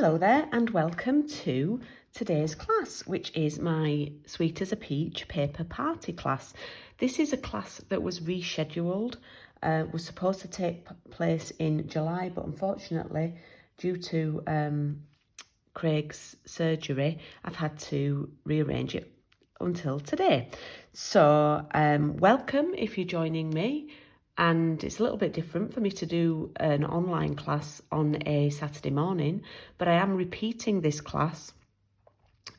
Hello there and welcome to today's class, which is my Sweet as a Peach paper party class. This is a class that was rescheduled, was supposed to take place in July, but unfortunately due to Craig's surgery, I've had to rearrange it until today. So welcome if you're joining me. And it's a little bit different for me to do an online class on a Saturday morning, but I am repeating this class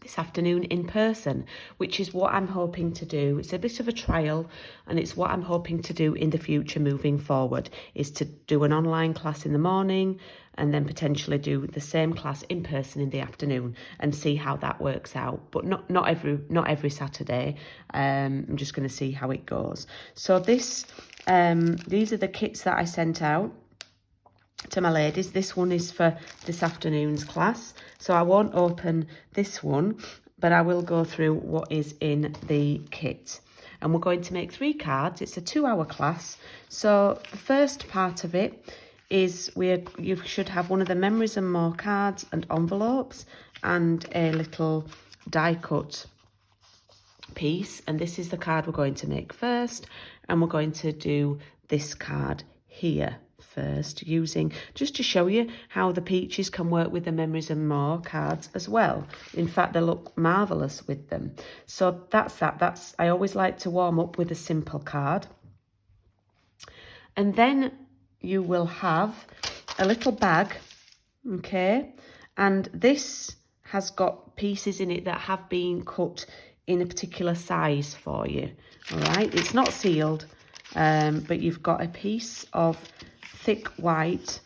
this afternoon in person, which is what I'm hoping to do. It's a bit of a trial, and it's what I'm hoping to do in the future moving forward, is to do an online class in the morning and then potentially do the same class in person in the afternoon and see how that works out. But not every Saturday. I'm just going to see how it goes. So these are the kits that I sent out to my ladies. This one is for this afternoon's class, so I won't open this one, but I will go through what is in the kit. And we're going to make 3 cards. It's a 2-hour class. So the first part of it is you should have one of the Memories and More cards and envelopes and a little die cut piece, and this is the card we're going to make first, and we're going to do this card here first, using just to show you how the peaches can work with the Memories and More cards as well. In fact, they look marvelous with them. So that's I always like to warm up with a simple card, and then you will have a little bag, okay, and this has got pieces in it that have been cut in a particular size for you. All right, it's not sealed, but you've got a piece of thick white,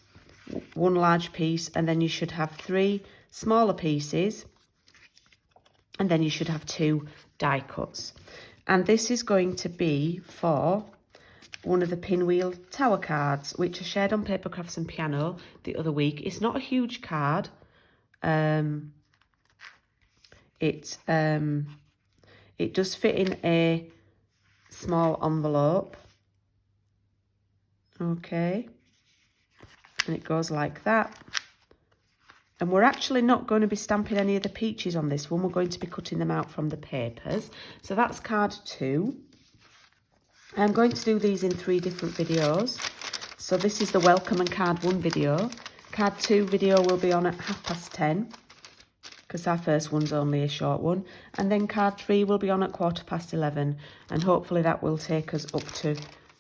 1 large piece, and then you should have 3 smaller pieces, and then you should have 2 die cuts. And this is going to be for one of the Pinwheel Tower cards, which I shared on Paper Crafts and Piano the other week. It's not a huge card. It does fit in a small envelope. Okay. And it goes like that. And we're actually not going to be stamping any of the peaches on this one. We're going to be cutting them out from the papers. So that's card 2. I'm going to do these in 3 different videos. So this is the welcome and card 1 video. Card 2 video will be on at 10:30. Because our first one's only a short one. And then card 3 will be on at 11:15, and hopefully that will take us up to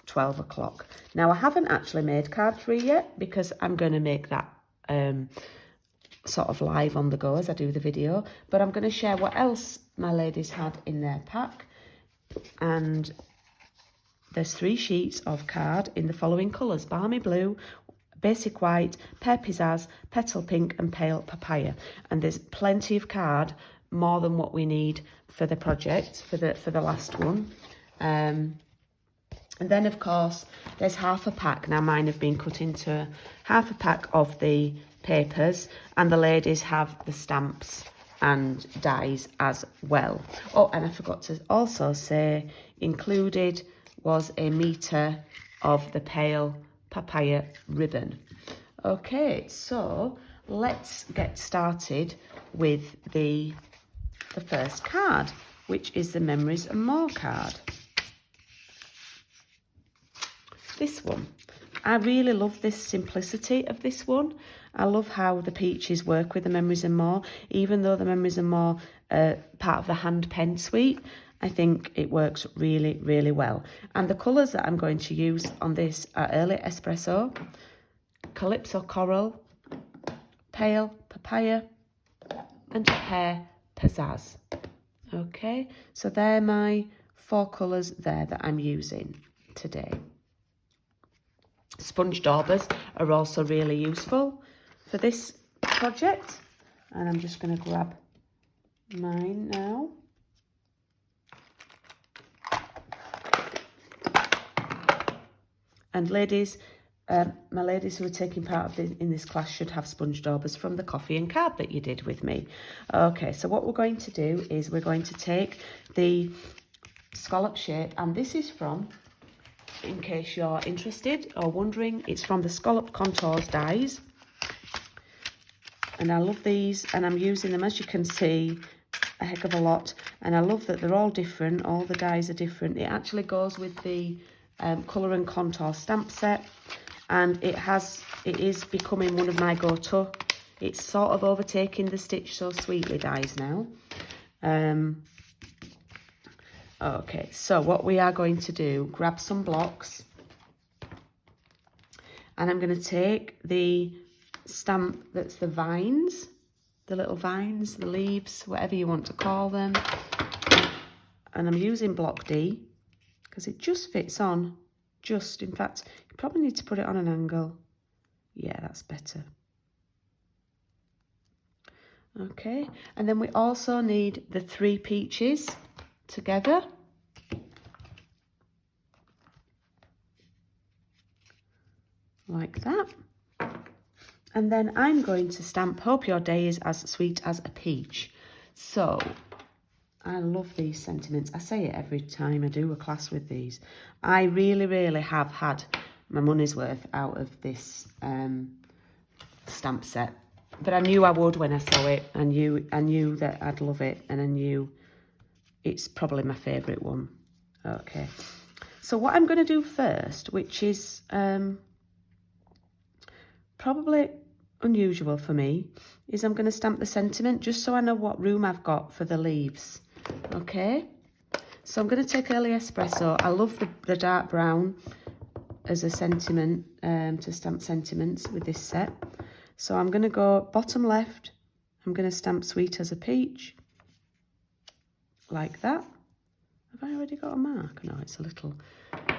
12 o'clock. Now, I haven't actually made card 3 yet, because I'm going to make that sort of live on the go as I do the video. But I'm going to share what else my ladies had in their pack. And there's 3 sheets of card in the following colours: Balmy Blue, Basic White, Pear Pizzazz, Petal Pink and Pale Papaya. And there's plenty of card, more than what we need for the project, for the last one. And then, of course, there's half a pack. Now, mine have been cut into half a pack of the papers, and the ladies have the stamps and dies as well. Oh, and I forgot to also say, included was a metre of the Pale Papaya ribbon. Okay, so let's get started with the first card, which is the Memories and More card. This one. I really love this simplicity of this one. I love how the peaches work with the Memories and More. Even though the Memories and More are part of the hand pen suite, I think it works really, really well. And the colours that I'm going to use on this are Early Espresso, Calypso Coral, Pale Papaya, and Pear Pizzazz. Okay, so they're my 4 colours there that I'm using today. Sponge daubers are also really useful for this project. And I'm just going to grab mine now. And ladies, my ladies who are taking part in this class should have sponge daubers from the coffee and card that you did with me. Okay, so what we're going to do is we're going to take the scallop shape, and this is from, in case you're interested or wondering, it's from the Scallop Contours dies. And I love these, and I'm using them, as you can see, a heck of a lot. And I love that they're all different. All the dies are different. It actually goes with the colour and contour stamp set. And it is becoming one of my go-to. It's sort of overtaking the Stitch So Sweetly dies now. Okay, so what we are going to do, grab some blocks. And I'm going to take the stamp that's the vines, the little vines, the leaves, whatever you want to call them. And I'm using block D because it just fits on. In fact, you probably need to put it on an angle. Yeah, that's better. Okay, and then we also need the 3 peaches together. Like that. And then I'm going to stamp Hope Your Day is as sweet as a peach. So, I love these sentiments. I say it every time I do a class with these. I really, really have had my money's worth out of this stamp set. But I knew I would when I saw it. I knew that I'd love it, and I knew it's probably my favourite one. Okay. So what I'm going to do first, which is probably unusual for me, is I'm going to stamp the sentiment just so I know what room I've got for the leaves. Okay, so I'm going to take Early Espresso. I love the dark brown as a sentiment, to stamp sentiments with this set. So I'm going to go bottom left. I'm going to stamp Sweet as a Peach, like that. Have I already got a mark? No, it's a little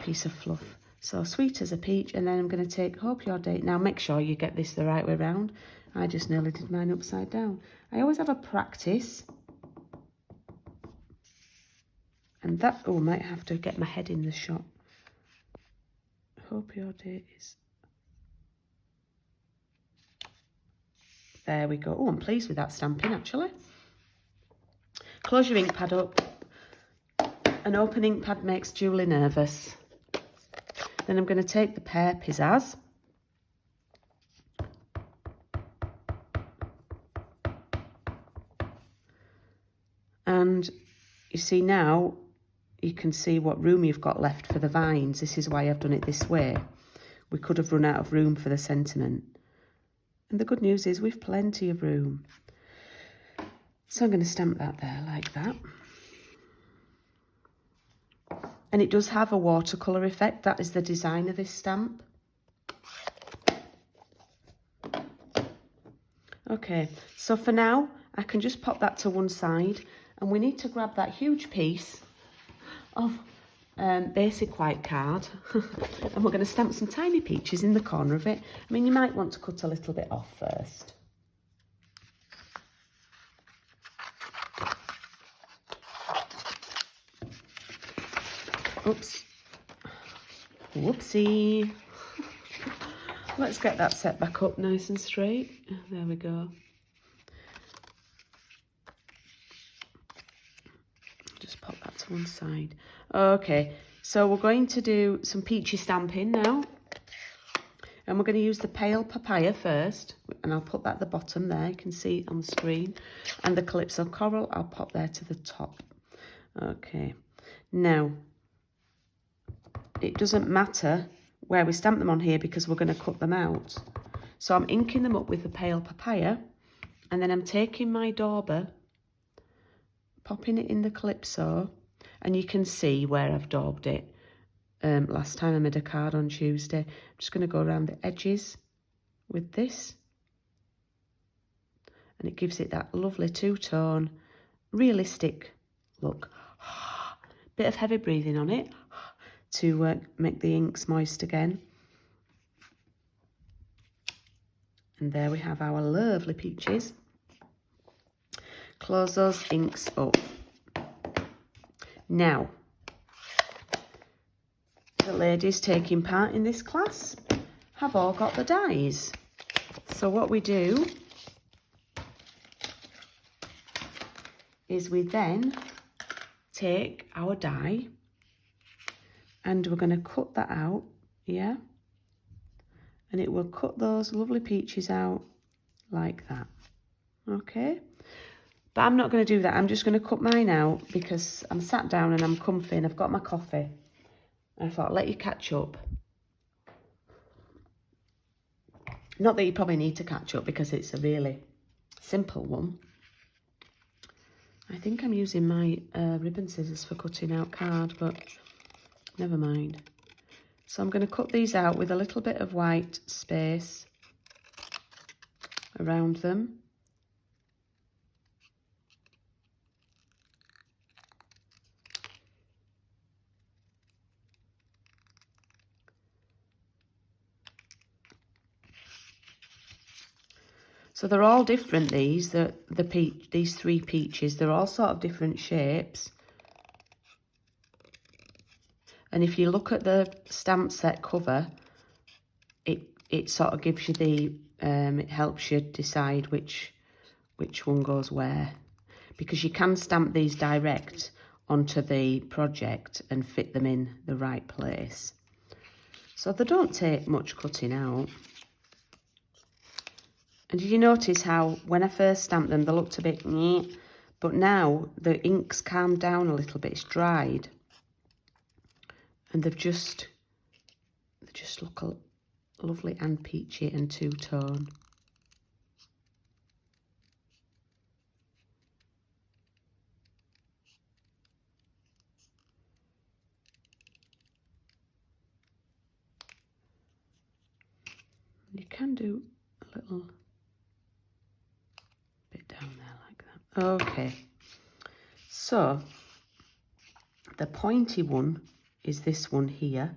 piece of fluff. So Sweet as a Peach, and then I'm going to take Hope Your Day. Now make sure you get this the right way round. I just nearly did mine upside down. I always have a practice. And that, oh, I might have to get my head in the shot. Hope Your Day is... There we go. Oh, I'm pleased with that stamping, actually. Close your ink pad up. An open ink pad makes Julie nervous. Then I'm going to take the pear pizzazz. And you see now, you can see what room you've got left for the vines. This is why I've done it this way. We could have run out of room for the sentiment. And the good news is we've plenty of room. So I'm going to stamp that there like that. And it does have a watercolour effect. That is the design of this stamp. Okay, so for now, I can just pop that to one side. And we need to grab that huge piece of basic white card. And we're going to stamp some tiny peaches in the corner of it. I mean, you might want to cut a little bit off first. Oops. Whoopsie. Let's get that set back up nice and straight. There we go. Just pop that to one side. Okay, so we're going to do some peachy stamping now. And we're going to use the pale papaya first. And I'll put that at the bottom there. You can see it on the screen. And the Calypso Coral, I'll pop there to the top. Okay. Now, it doesn't matter where we stamp them on here because we're going to cut them out. So I'm inking them up with the pale papaya, and then I'm taking my dauber, popping it in the Calypso, and you can see where I've daubed it. Last time I made a card on Tuesday. I'm just going to go around the edges with this, and it gives it that lovely two-tone, realistic look. Bit of heavy breathing on it to make the inks moist again. And there we have our lovely peaches. Close those inks up. Now, the ladies taking part in this class have all got the dies. So what we do is we then take our die and we're going to cut that out, yeah? And it will cut those lovely peaches out like that. okay? But I'm not going to do that. I'm just going to cut mine out because I'm sat down and I'm comfy and I've got my coffee. And I thought, I'll let you catch up. Not that you probably need to catch up because it's a really simple one. I think I'm using my ribbon scissors for cutting out card, but never mind. So I'm going to cut these out with a little bit of white space around them. So they're all different, these three peaches. They're all sort of different shapes. And if you look at the stamp set cover, it sort of gives you the, it helps you decide which one goes where. Because you can stamp these direct onto the project and fit them in the right place. So they don't take much cutting out. And did you notice how when I first stamped them, they looked a bit meh, but now the ink's calmed down a little bit, it's dried. And they just look lovely and peachy and two-tone. You can do a little bit down there like that. Okay, so the pointy one is this one here.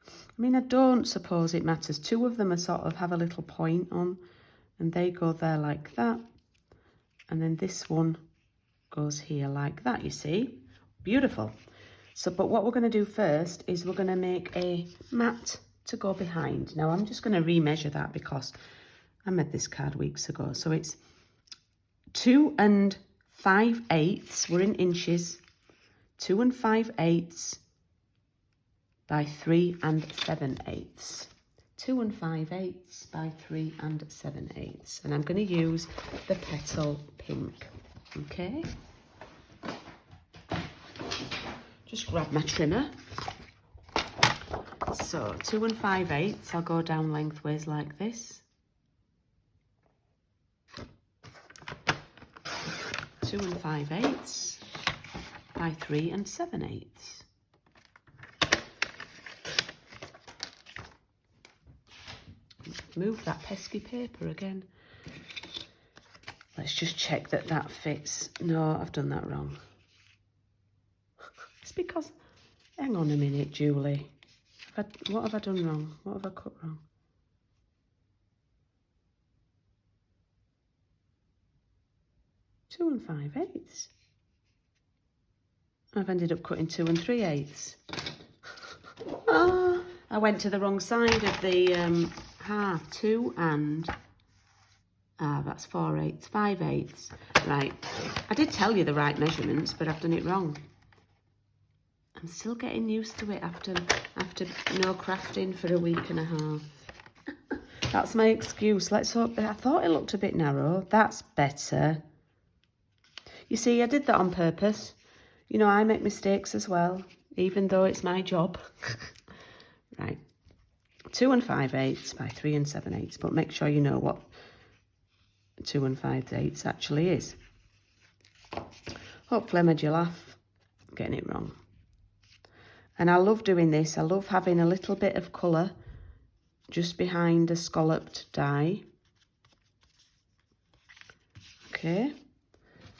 I mean, I don't suppose it matters. Two of them are sort of have a little point on, and they go there like that. And then this one goes here like that, you see. Beautiful. So, but what we're going to do first is we're going to make a mat to go behind. Now, I'm just going to remeasure that because I made this card weeks ago. So it's 2 5/8, we're in inches, 2 5/8 by 3 7/8. 2 5/8 by 3 7/8. And I'm going to use the petal pink, okay? Just grab my trimmer. So 2 5/8, I'll go down lengthways like this. 2 5/8 by 3 7/8. Move that pesky paper again. Let's just check that that fits. No, I've done that wrong. It's because, hang on a minute, Julie. What have I done wrong? What have I cut wrong? Two 5/8. I've ended up cutting 2 3/8. I went to the wrong side of the half. 2 and that's 4/8, 5/8. Right. I did tell you the right measurements, but I've done it wrong. I'm still getting used to it after no crafting for a week and a half. That's my excuse. Let's hope. I thought it looked a bit narrow. That's better. You see, I did that on purpose. You know, I make mistakes as well, even though it's my job. Right. 2 5/8 by 3 7/8. But make sure you know what 2 5/8 actually is. Hopefully I made you laugh getting it wrong. And I love doing this. I love having a little bit of colour just behind a scalloped die. Okay.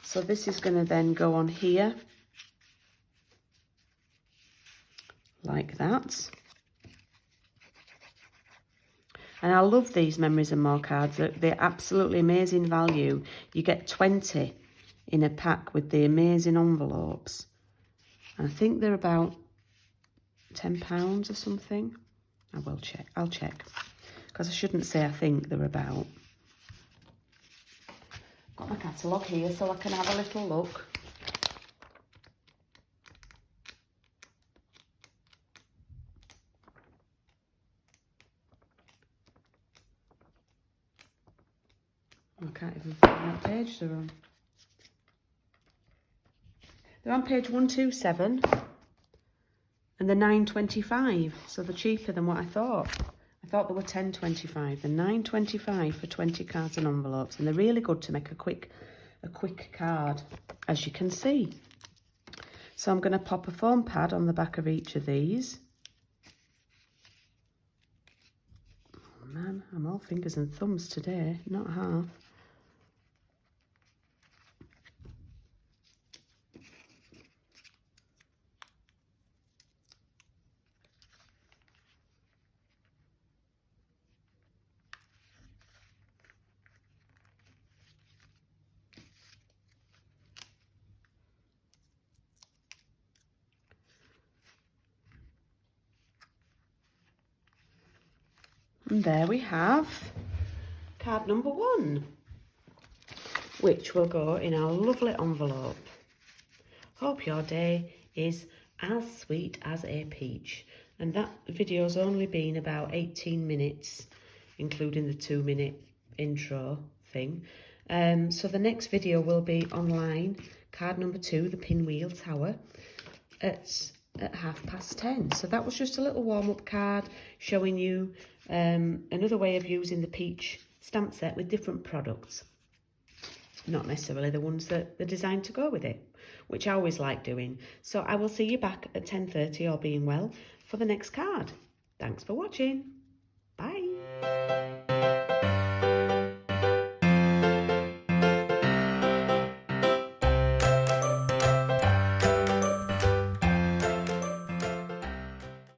So this is going to then go on here. Like that. And I love these Memories and More cards. They're absolutely amazing value. You get 20 in a pack with the amazing envelopes. And I think they're about £10 or something. I will check. I'll check. Because I shouldn't say I think they're about. Got my catalogue here so I can have a little look. I can't even find what page they're on. They're on page 127 and they're £9.25, so they're cheaper than what I thought. I thought they were £10.25. They're £9.25 for 20 cards and envelopes, and they're really good to make a quick card, as you can see. So I'm going to pop a foam pad on the back of each of these. Oh man, I'm all fingers and thumbs today, not half. And there we have card number 1, which will go in our lovely envelope. Hope your day is as sweet as a peach. And that video's only been about 18 minutes, including the 2-minute intro thing. So the next video will be online, card number 2, the Pinwheel Tower, at 10:30. So that was just a little warm-up card showing you another way of using the peach stamp set with different products. Not necessarily the ones that they're designed to go with it, which I always like doing. So I will see you back at 10:30, all being well, for the next card. Thanks for watching. Bye.